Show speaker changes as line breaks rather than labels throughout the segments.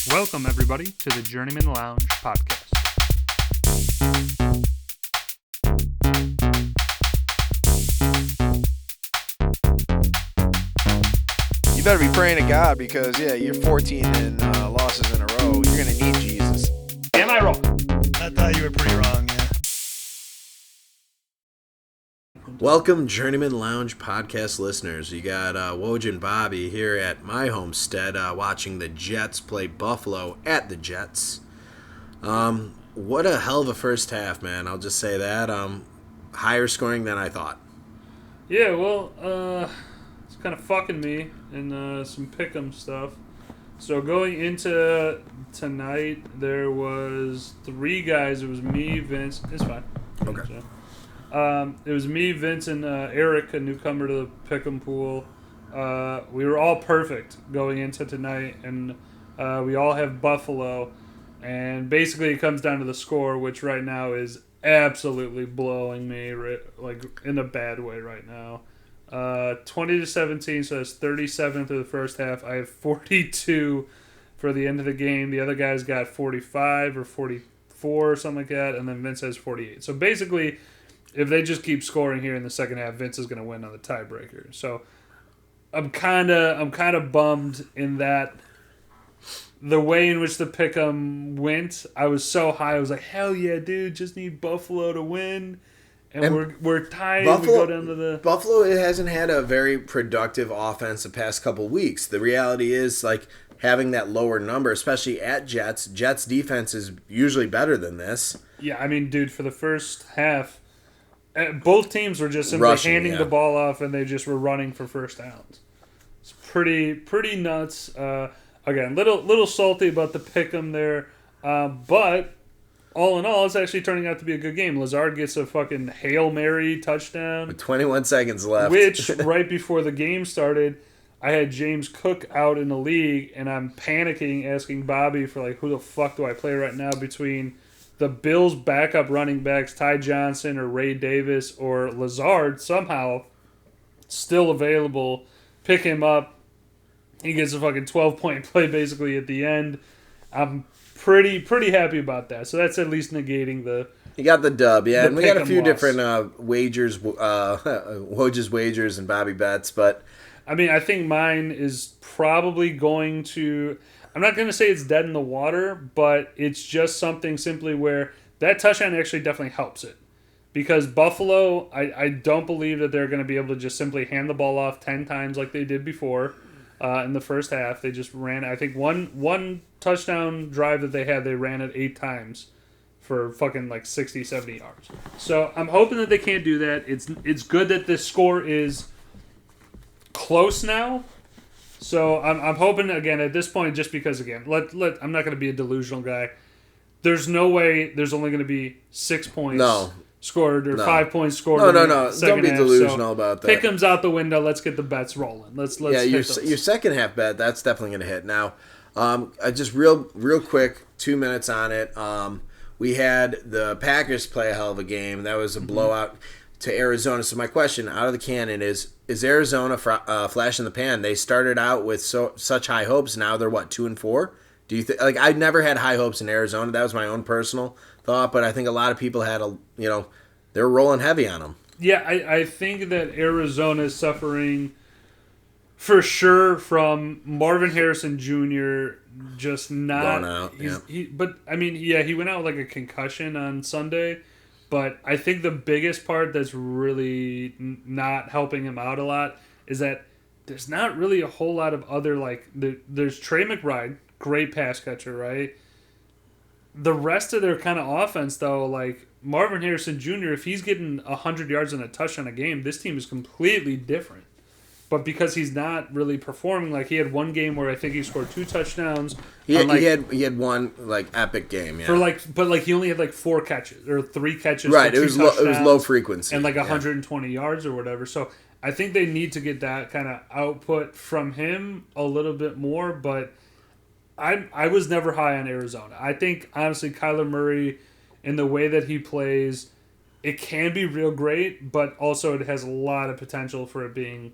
Welcome, everybody, to the Journeymen Lounge podcast.
You better be praying to God because, you're 14 and losses in a row. You're going to need Jesus.
Am I wrong?
I thought you were pretty wrong, yeah.
Welcome, Journeymen Lounge podcast listeners. You got Woj and Bobby here at my homestead watching the Jets play Buffalo at the Jets. What a hell of a first half, man. I'll just say that. Higher scoring than I thought.
Yeah, well, it's kind of fucking me in some Pickem stuff. So going into tonight, there was three guys. It was me, Vince. It's fine.
Okay.
It was me, Vince, and Eric, a newcomer to the Pickem pool. We were all perfect going into tonight, and we all have Buffalo. And basically, it comes down to the score, which right now is absolutely blowing me, like in a bad way right now. 20-17, so that's 37 through the first half. I have 42 for the end of the game. The other guys got 45 or 44 or something like that, and then Vince has 48. So basically, if they just keep scoring here in the second half, Vince is going to win on the tiebreaker. So I'm kind of bummed in that the way in which the Pick'em went. I was so high. I was like, hell yeah, dude! Just need Buffalo to win. And we're tied.
Buffalo,
we go down to the
Buffalo. It hasn't had a very productive offense the past couple weeks. The reality is, like, having that lower number, especially at Jets. Jets defense is usually better than this.
Yeah, I mean, dude, for the first half, both teams were just simply handing the ball off, and they just were running for first downs. It's pretty nuts. Again, little salty about the Pick'em there, but all in all, it's actually turning out to be a good game. Lazard gets a fucking Hail Mary touchdown.
With 21 seconds left.
Which, right before the game started, I had James Cook out in the league, and I'm panicking, asking Bobby for, like, who the fuck do I play right now between the Bills' backup running backs, Ty Johnson or Ray Davis or Lazard, somehow still available. Pick him up. He gets a fucking 12-point play basically at the end. I'm pretty happy about that. So that's at least negating the...
You got the dub, yeah. And we got a few
loss.
different wagers, Woj's wagers and Bobby bets, but...
I mean, I think mine is probably going to... I'm not going to say it's dead in the water, but it's just something simply where that touchdown actually definitely helps it. Because Buffalo, I don't believe that they're going to be able to just simply hand the ball off 10 times like they did before in the first half. They just ran, I think, one touchdown drive that they had, they ran it 8 times for fucking like 60, 70 yards. So I'm hoping that they can't do that. It's good that this score is close now. So I'm hoping, again, at this point, just because, again, I'm not going to be a delusional guy. There's no way there's only going to be 6 points scored or 5 points scored.
No.
Don't
be delusional about that.
Pick'em's out the window. Let's get the bets rolling. Let's
your second half bet, that's definitely going to hit. Now, just real quick, 2 minutes on it. We had the Packers play a hell of a game. That was a blowout to Arizona. So my question out of the cannon is Arizona flash in the pan? They started out with such high hopes. Now they're, 2-4? Do you think? Like, I never had high hopes in Arizona. That was my own personal thought, but I think a lot of people had they're rolling heavy on them.
Yeah, I think that Arizona is suffering for sure from Marvin Harrison Jr. just not
going out.
He went out with like a concussion on Sunday. But I think the biggest part that's really not helping him out a lot is that there's not really a whole lot of other, like, there's Trey McBride, great pass catcher, right? The rest of their kind of offense, though, like Marvin Harrison Jr., if he's getting 100 yards and a touchdown a game, this team is completely different. But because he's not really performing, like he had one game where I think he scored 2 touchdowns.
He had one like epic game, yeah.
But he only had like 4 catches or 3 catches.
Right, it was low frequency
and like 120 yards or whatever. So I think they need to get that kind of output from him a little bit more. But I was never high on Arizona. I think honestly Kyler Murray, in the way that he plays, it can be real great, but also it has a lot of potential for it being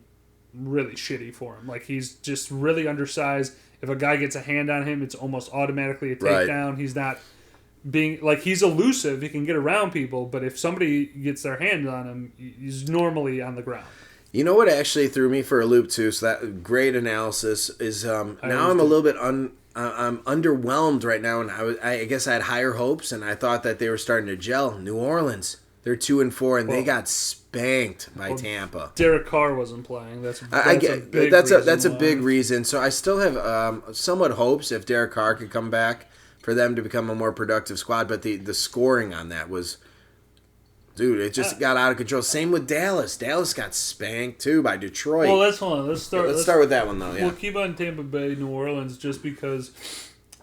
really shitty for him. Like, he's just really undersized. if a guy gets a hand on him, it's almost automatically a
Right.
takedown. He's not being like he's elusive. He can get around people, but if somebody gets their hands on him, he's normally on the ground.
You know what actually threw me for a loop too? So that great analysis is now I'm a little bit I'm underwhelmed right now, and I guess I had higher hopes, and I thought that they were starting to gel. New Orleans, they're 2-4, and they got spanked by Tampa.
Derek Carr wasn't playing. That's
a big reason. So I still have somewhat hopes if Derek Carr could come back for them to become a more productive squad. But the scoring on that was, dude, it just got out of control. Same with Dallas. Dallas got spanked too by Detroit.
Well, let's start
with that one though. Yeah.
We'll keep on Tampa Bay, New Orleans, just because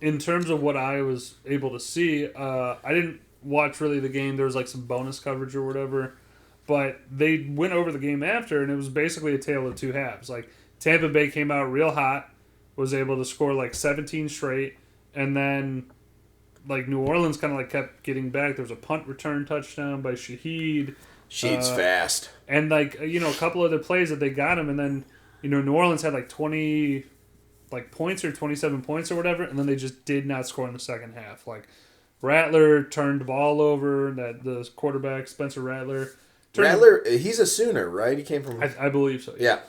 in terms of what I was able to see, I didn't watch really the game. There was like some bonus coverage or whatever. But they went over the game after, and it was basically a tale of two halves. Like, Tampa Bay came out real hot, was able to score like 17 straight, and then like New Orleans kind of like kept getting back. There was a punt return touchdown by Shaheed.
Shaheed's fast.
And like, a couple other plays that they got him, and then, New Orleans had like 20 points or 27 points or whatever, and then they just did not score in the second half. Like, Rattler turned the ball over, the quarterback, Spencer Rattler.
Rattler, he's a Sooner, right? He came from...
I believe so.
Yeah.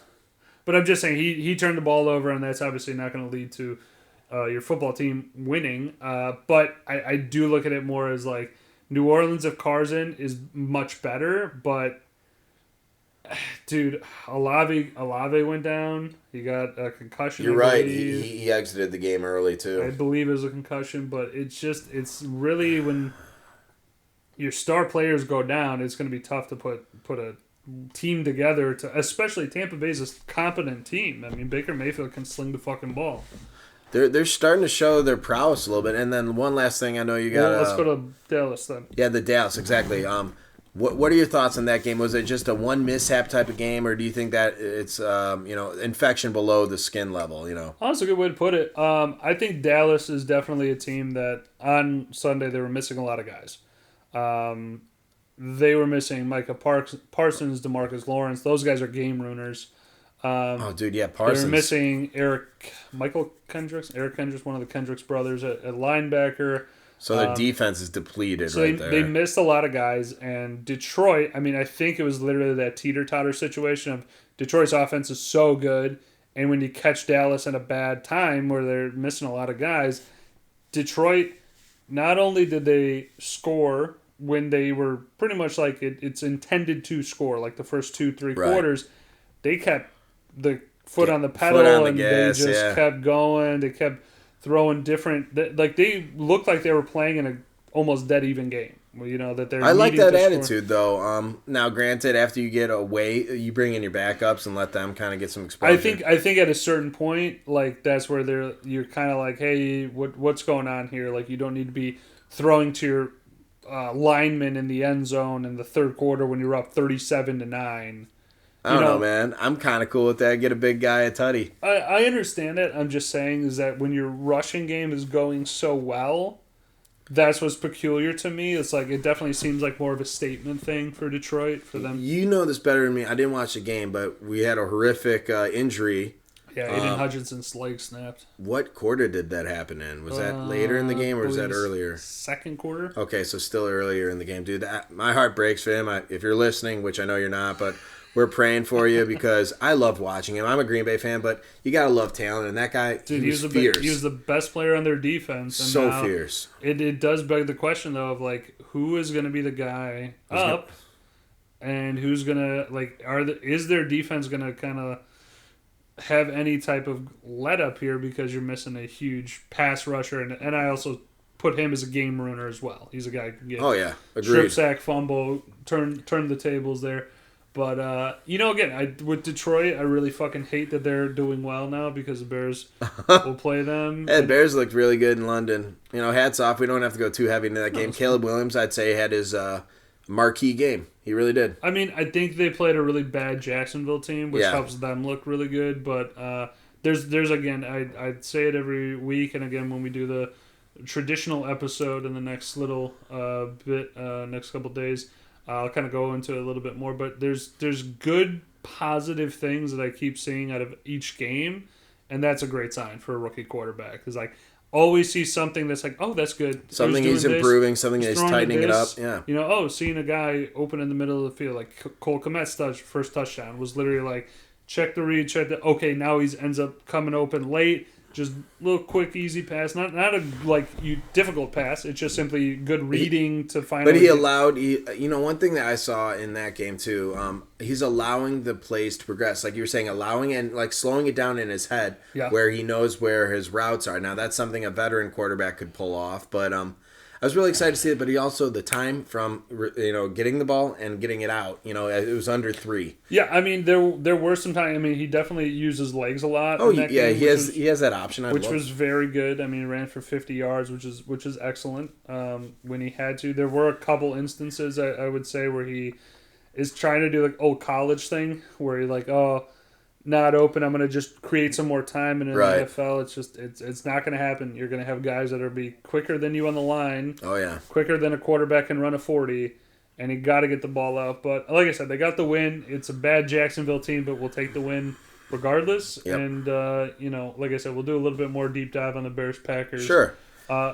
But I'm just saying, he turned the ball over, and that's obviously not going to lead to your football team winning. But I do look at it more as like, New Orleans, if Carr's in, is much better. But, dude, Olave went down. He got a concussion.
You're right. He exited the game early, too.
I believe it was a concussion. But it's really when your star players go down, it's going to be tough to put a team together, especially Tampa Bay's a competent team. I mean, Baker Mayfield can sling the fucking ball.
They're starting to show their prowess a little bit. And then one last thing, I know you got.
Let's go to Dallas then.
Yeah, the Dallas, exactly. What are your thoughts on that game? Was it just a one mishap type of game, or do you think that it's infection below the skin level?
Oh, that's a good way to put it. I think Dallas is definitely a team that on Sunday they were missing a lot of guys. They were missing Micah Parsons, DeMarcus Lawrence. Those guys are game ruiners.
Parsons.
They were missing Eric Kendricks, one of the Kendricks brothers at linebacker.
So their defense is depleted
so
there.
They missed a lot of guys. And Detroit, I mean, I think it was literally that teeter-totter situation of Detroit's offense is so good, and when you catch Dallas at a bad time where they're missing a lot of guys, Detroit, not only did they score when they were pretty much like it's intended to score, like the first 2-3 quarters, they kept the foot on the pedal and gas, they just kept going. They kept throwing different, they looked like they were playing in a almost dead even game. That they're.
I like that attitude though. Now, granted, after you get away, you bring in your backups and let them kind of get some exposure.
I think at a certain point, like that's where you're kind of like, hey, what's going on here? Like you don't need to be throwing to your linemen in the end zone in the third quarter when you're up 37-9.
I don't know, man. I'm kind of cool with that. Get a big guy a tutty.
I understand it. I'm just saying is that when your rushing game is going so well, that's what's peculiar to me. It's like it definitely seems like more of a statement thing for Detroit, for them.
You know this better than me. I didn't watch the game, but we had a horrific injury.
Yeah, Aiden Hutchinson's leg snapped.
What quarter did that happen in? Was that later in the game or was that earlier?
Second quarter.
Okay, so still earlier in the game. Dude, my heart breaks for him. If you're listening, which I know you're not, but we're praying for you because I love watching him. I'm a Green Bay fan, but you got to love talent. And that guy,
dude,
he was fierce.
He was the best player on their defense. And
so fierce.
It does beg the question, though, of, like, who is going to be the guy up and who's going to, is their defense going to kind of have any type of let up here because you're missing a huge pass rusher, and I also put him as a game ruiner as well. He's a guy who can get strip sack, fumble, turn the tables there. But again, with Detroit, I really fucking hate that they're doing well now because the Bears will play them.
Yeah, the Bears looked really good in London. Hats off. We don't have to go too heavy into that game. Caleb Williams, I'd say, had his marquee game. He really did.
I mean, I think they played a really bad Jacksonville team, which helps them look really good. But there's again, I'd say it every week, and again when we do the traditional episode in the next little next couple days, I'll kind of go into it a little bit more. But there's good positive things that I keep seeing out of each game, and that's a great sign for a rookie quarterback. Because like always see something that's like, oh, that's good.
Something he's improving, something he's tightening it up. Yeah.
Seeing a guy open in the middle of the field, like Cole Kmet's first touchdown was literally like, check the read, okay, now he ends up coming open late. Just a little quick, easy pass. Not a difficult pass. It's just simply good reading to find.
But he allowed. One thing that I saw in that game too. He's allowing the plays to progress, like you were saying, allowing and like slowing it down in his head, where he knows where his routes are. Now that's something a veteran quarterback could pull off. But I was really excited to see it. But he also the time from getting the ball and getting it out. It was under 3.
Yeah, I mean there were some time. I mean he definitely used his legs a lot.
Oh yeah, he has that option,
which was very good. I mean he ran for 50 yards, which is excellent. When he had to, there were a couple instances I would say where he is trying to do like old college thing where he like not open. I'm gonna just create some more time, and in the NFL, it's not gonna happen. You're gonna have guys that are be quicker than you on the line.
Oh yeah,
quicker than a quarterback can run a 40, and you got to get the ball out. But like I said, they got the win. It's a bad Jacksonville team, but we'll take the win regardless.
Yep.
And like I said, we'll do a little bit more deep dive on the Bears Packers.
Sure.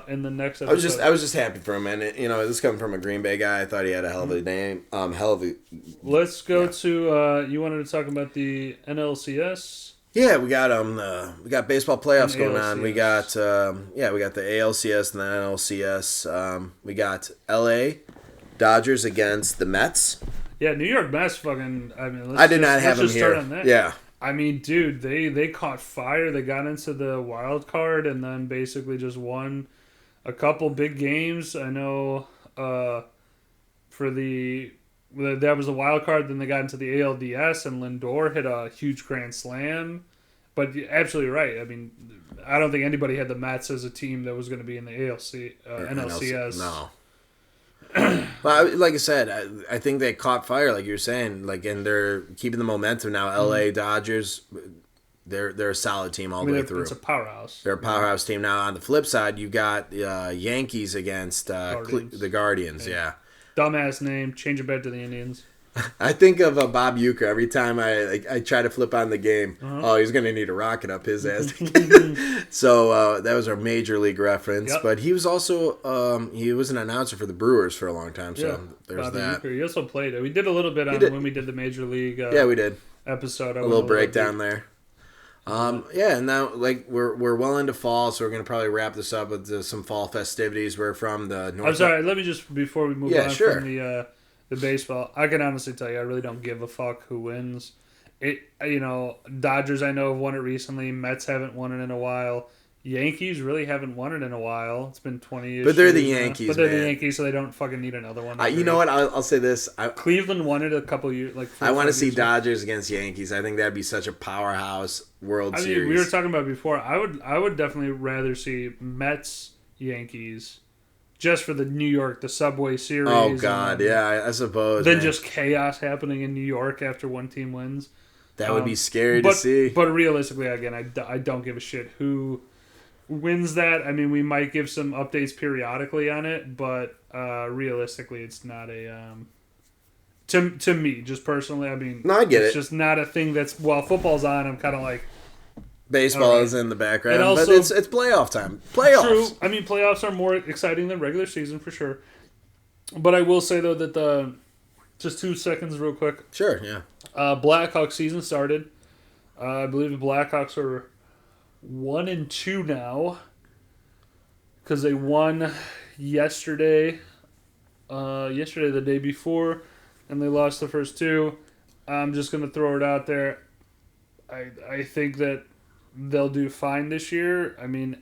In the next episode.
I was just happy for him, and this coming from a Green Bay guy, I thought he had a hell of a name.
Let's go to. You wanted to talk about the NLCS.
Yeah, we got we got baseball playoffs going on. We got we got the ALCS and the NLCS. We got LA Dodgers against the Mets.
Yeah, New York Mets fucking. I mean,
I did not have them here.
On that.
Yeah.
I mean, dude, they caught fire. They got into the wild card and then basically just won a couple big games. I know that was the wild card. Then they got into the ALDS and Lindor hit a huge grand slam. But you're absolutely right. I mean, I don't think anybody had the Mets as a team that was going to be in the NLCS.
No. Well, like I said, I think they caught fire, like you were saying, and they're keeping the momentum now. LA Dodgers, they're a solid team all the way through.
It's a powerhouse.
They're a powerhouse team. Now on the flip side, you got Yankees against the Guardians. Yeah.
Dumbass name. Change it back to the Indians.
I think of Bob Uecker every time I try to flip on the game. Uh-huh. Oh, he's going to need a rocket up his ass. So that was our major league reference. Yep. But he was also he was an announcer for the Brewers for a long time. So there's
Bobby
that.
Uecker. He also played it. We did a little bit on when we did the major league.
We did
episode.
A little breakdown there. And now we're well into fall, so we're going to probably wrap this up with some fall festivities. We're from the north.
I'm sorry. Let me just before we move on from the baseball, I can honestly tell you, I really don't give a fuck who wins. Dodgers I know have won it recently. Mets haven't won it in a while. Yankees really haven't won it in a while. It's been 20 years.
But they're the Yankees,
But they're the Yankees, so they don't fucking need another one.
You know what? I'll say this.
Cleveland won it a couple years.
I want to see Dodgers against Yankees. I think that'd be such a powerhouse World Series.
We were talking about before. I would definitely rather see Mets, Yankees, just for the the Subway Series.
Oh, God, I suppose.
Then just chaos happening in New York after one team wins.
That would be scary to see.
But realistically, again, I don't give a shit who wins that. I mean, we might give some updates periodically on it, but realistically, it's not a... To me, just personally, I mean...
No, I get
it's just not a thing that's... While football's on, I'm kind of like...
Baseball is in the background, also, but it's playoff time. Playoffs. True.
I mean, playoffs are more exciting than regular season for sure. But I will say though that just 2 seconds, real quick.
Sure. Yeah.
Blackhawks season started. I believe the Blackhawks are 1-2 now because they won yesterday. The day before, and they lost the first 2. I'm just gonna throw it out there. I think that they'll do fine this year. I mean,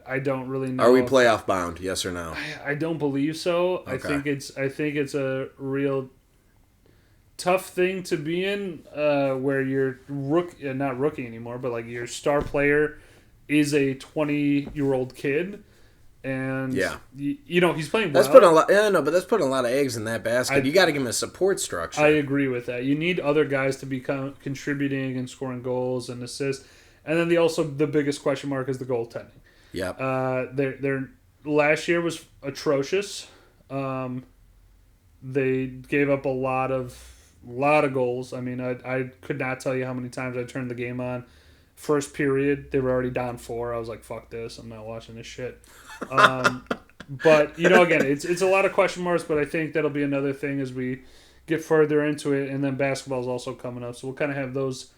I don't really know.
Are we playoff bound? Yes or no?
I don't believe so. Okay. I think it's a real tough thing to be in, where your not rookie anymore, but your star player is a 20-year-old kid. And he's playing well.
That's putting a lot. But that's putting a lot of eggs in that basket. You got to give him a support structure.
I agree with that. You need other guys to become contributing and scoring goals and assists. And then the biggest question mark is the goaltending.
Yeah.
Their last year was atrocious. They gave up a lot of goals. I mean, I could not tell you how many times I turned the game on first period, they were already down 4. I was like, fuck this. I'm not watching this shit. But, again, it's a lot of question marks, but I think that'll be another thing as we get further into it. And then basketball's also coming up. So we'll kind of have those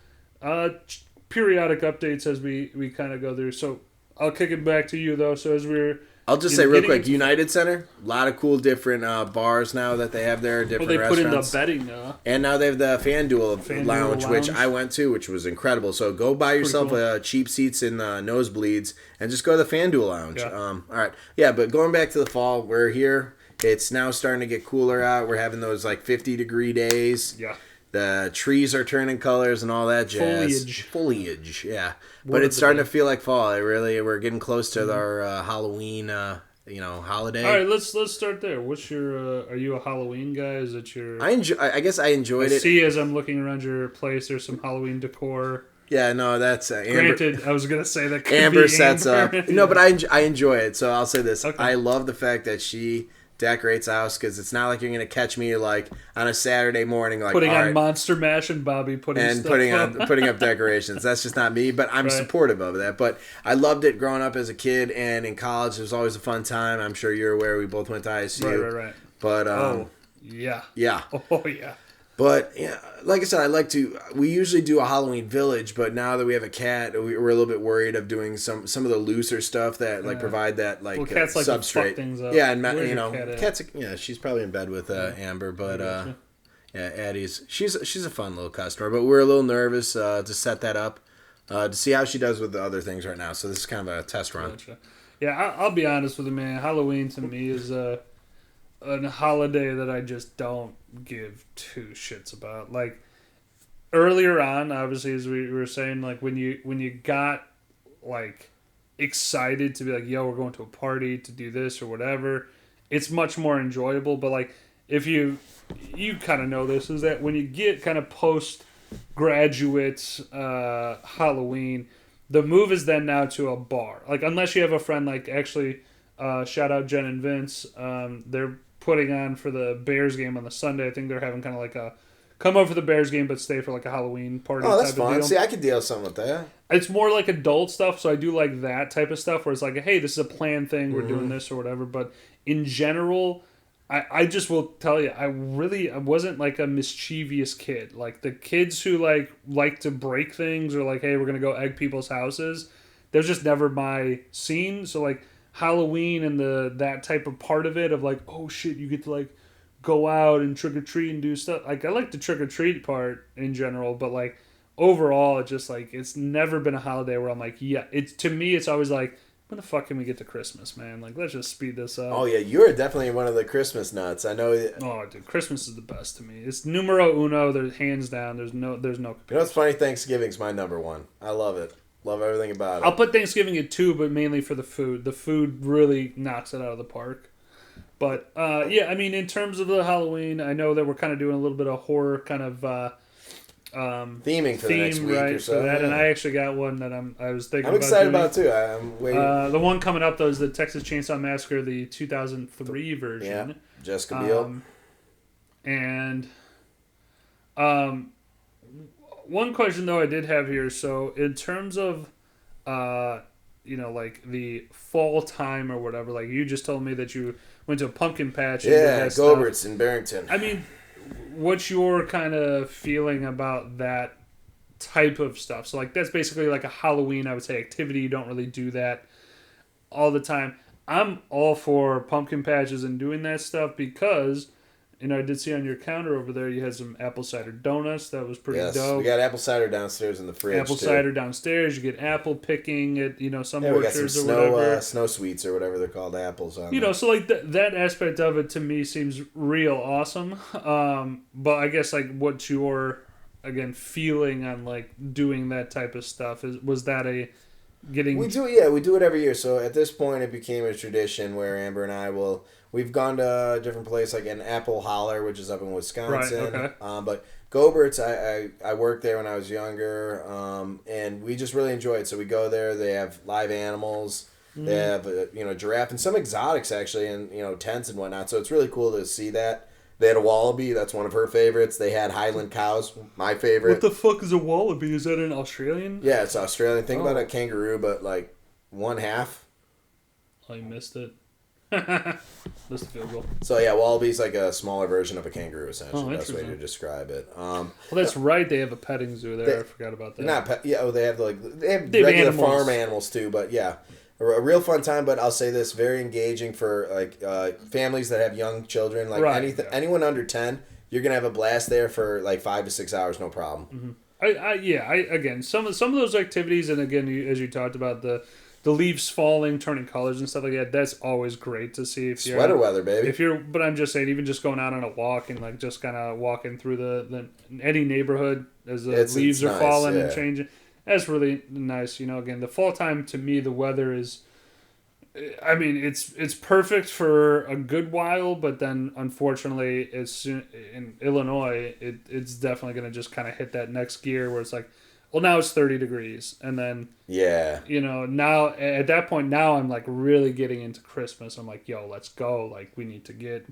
periodic updates as we kind of go through. So I'll kick it back to you, though. So as we're...
I'll just say real quick, United Center, a lot of cool different bars now that they have there, different restaurants.
They put in the betting,
and now they have the FanDuel Lounge, which I went to, which was incredible. So go buy yourself cheap seats in the nosebleeds and just go to the FanDuel Lounge.
Yeah.
All right. Yeah, but going back to the fall, we're here. It's now starting to get cooler out. We're having those 50-degree days.
Yeah.
The trees are turning colors and all that jazz. Foliage, yeah. But it's starting to feel like fall. We're getting close to our Halloween, holiday.
All right, let's start there. What's your? Are you a Halloween guy? Is it your?
I guess I enjoyed it.
See, as I'm looking around your place, there's some Halloween decor.
Yeah, no, that's Amber.
Granted, I was gonna say that.
Amber sets up. No, but I enjoy it. So I'll say this:
okay.
I love the fact that she decorates the house because it's not like you're gonna catch me on a Saturday morning
putting on Monster Mash and Bobby putting
up decorations. That's just not me, but I'm supportive of that. But I loved it growing up as a kid, and in college it was always a fun time. I'm sure you're aware we both went to ISU.
Right.
But
yeah. Oh yeah.
But yeah, like I said, we usually do a Halloween village, but now that we have a cat, we're a little bit worried of doing some of the looser stuff that provide that
cats
substrate.
Fuck things up.
Yeah, and cat's she's probably in bed with Amber, but Addie's she's a fun little customer, but we're a little nervous to set that up to see how she does with the other things right now. So this is kind of a test run.
Gotcha. Yeah, I'll be honest with you, man. Halloween to me is a holiday that I just don't give two shits about. Like earlier on, obviously, as we were saying, like when you got like excited to be like, yo, we're going to a party to do this or whatever, it's much more enjoyable. But like if you kind of know this, is that when you get kind of post-graduate Halloween, the move is then now to a bar. Like unless you have a friend, like actually shout out Jen and Vince, they're putting on for the Bears game on the Sunday. I think they're having kind of like a come over for the Bears game but stay for like a Halloween party.
Oh, that's
type of
fun.
deal.
See, I could deal with something with that.
It's more like adult stuff, so I do like that type of stuff where it's like, hey, this is a planned thing, we're doing this or whatever. But in general, I just will tell you, I wasn't like a mischievous kid. Like the kids who like to break things or like, hey, we're gonna go egg people's houses, that was just never my scene. So like Halloween and that type of part of it of like, oh shit, you get to like go out and trick or treat and do stuff. Like I like the trick or treat part in general, but like overall, it's just like it's never been a holiday where I'm like, yeah. It's to me, it's always like, when the fuck can we get to Christmas, man? Like let's just speed this up.
Oh yeah, you're definitely one of the Christmas nuts. I know.
Oh dude, Christmas is the best to me. It's numero uno. There's hands down. There's no.
You know what's funny? Thanksgiving's my number one. I love it. Love everything about it.
I'll put Thanksgiving at 2, but mainly for the food. The food really knocks it out of the park. But, yeah, I mean, in terms of the Halloween, I know that we're kind of doing a little bit of horror kind of
theming for the next week or so.
For that.
Yeah.
And I actually got one that I was thinking about.
I'm excited about too. I'm waiting.
The one coming up, though, is the Texas Chainsaw Massacre, the 2003 version.
Yeah, Jessica Biel.
And one question, though, I did have here. So, in terms of, like the fall time or whatever, like you just told me that you went to a pumpkin patch.
Yeah, Gobert's in Barrington.
I mean, what's your kind of feeling about that type of stuff? So, like, that's basically like a Halloween, I would say, activity. You don't really do that all the time. I'm all for pumpkin patches and doing that stuff because... I did see on your counter over there you had some apple cider donuts. That was pretty dope.
We got apple cider downstairs in the fridge.
Apple cider downstairs. You get apple picking at some
we got some
orchards or whatever.
Snow sweets or whatever they're called, apples on.
So like that aspect of it to me seems real awesome. But I guess like what's your feeling on like doing that type of stuff? Was that a getting?
We do it every year. So at this point, it became a tradition where Amber and I will. We've gone to a different place, like an Apple Holler, which is up in Wisconsin.
Right, okay.
But Gobert's, I worked there when I was younger, and we just really enjoy it. So we go there. They have live animals. Mm. They have giraffe and some exotics actually, and tents and whatnot. So it's really cool to see that. They had a wallaby. That's one of her favorites. They had Highland cows, my favorite.
What the fuck is a wallaby? Is that an Australian?
Yeah, it's Australian. Think about a kangaroo, but like one half.
Oh, you missed it. Missed the field goal.
So yeah, wallaby's like a smaller version of a kangaroo, essentially.
Oh,
Best way to describe it.
Well, that's right. They have a petting zoo there. I forgot about that.
They have regular
animals.
farm animals too, but yeah. A real fun time, but I'll say this: very engaging for like families that have young children. Like anyone under 10, you're gonna have a blast there for like 5 to 6 hours, no problem.
Mm-hmm. Again, some of those activities, and again, as you talked about the leaves falling, turning colors and stuff like that. That's always great to see. If you're
sweater weather, baby.
But I'm just saying, even just going out on a walk and like just kind of walking through the any neighborhood as the leaves are falling and changing. That's really nice. Again, the fall time to me, the weather is, I mean, it's perfect for a good while, but then unfortunately, in Illinois, it's definitely going to just kind of hit that next gear where it's like, well, now it's 30 degrees, and then now at that point, now I'm like really getting into Christmas. I'm like, yo, let's go! Like we need to get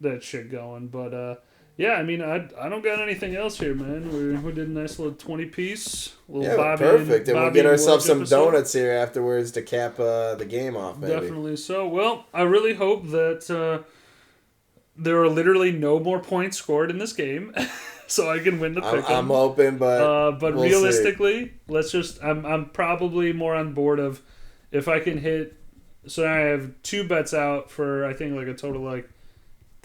that shit going, but. Yeah, I mean, I don't got anything else here, man. We did a nice little 20-piece.
Perfect. And we'll get ourselves some donuts here afterwards to cap the game off, maybe.
Definitely so. Well, I really hope that there are literally no more points scored in this game so I can win the pick.
I'm hoping, but we'll
realistically, let's just... I'm probably more on board of if I can hit... So now I have 2 bets out for, I think, like a total like...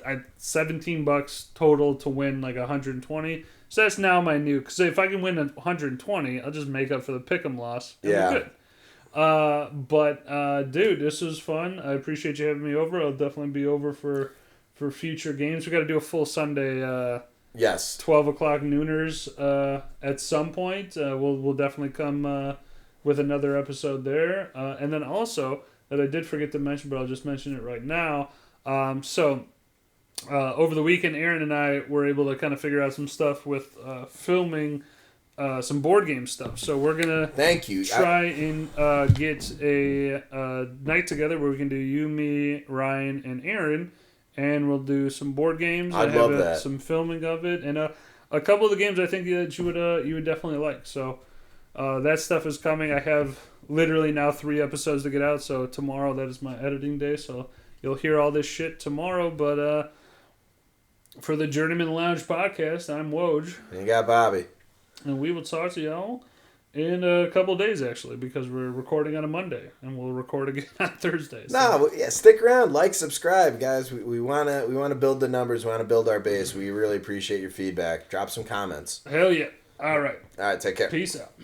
$17 total to win like 120. So that's now my new. Because if I can win 120, I'll just make up for the Pickem loss. Good. Dude, this was fun. I appreciate you having me over. I'll definitely be over for future games. We got to do a full Sunday.
Yes.
12 o'clock nooners at some point. We'll definitely come with another episode there. And then also that I did forget to mention, but I'll just mention it right now. Over the weekend, Aaron and I were able to kind of figure out some stuff with filming some board game stuff. So we're gonna try and get a night together where we can do you, me, Ryan, and Aaron, and we'll do some board games.
I'd love that.
Some filming of it, and a couple of the games I think that you would definitely like. So that stuff is coming. I have literally now 3 episodes to get out. So tomorrow that is my editing day. So you'll hear all this shit tomorrow, but. For the Journeymen Lounge podcast, I'm Woj.
And you got Bobby.
And we will talk to y'all in a couple of days, actually, because we're recording on a Monday, and we'll record again on Thursday. So.
Stick around, subscribe, guys. We wanna build the numbers. We wanna build our base. We really appreciate your feedback. Drop some comments.
Hell yeah! All right.
Take care.
Peace out.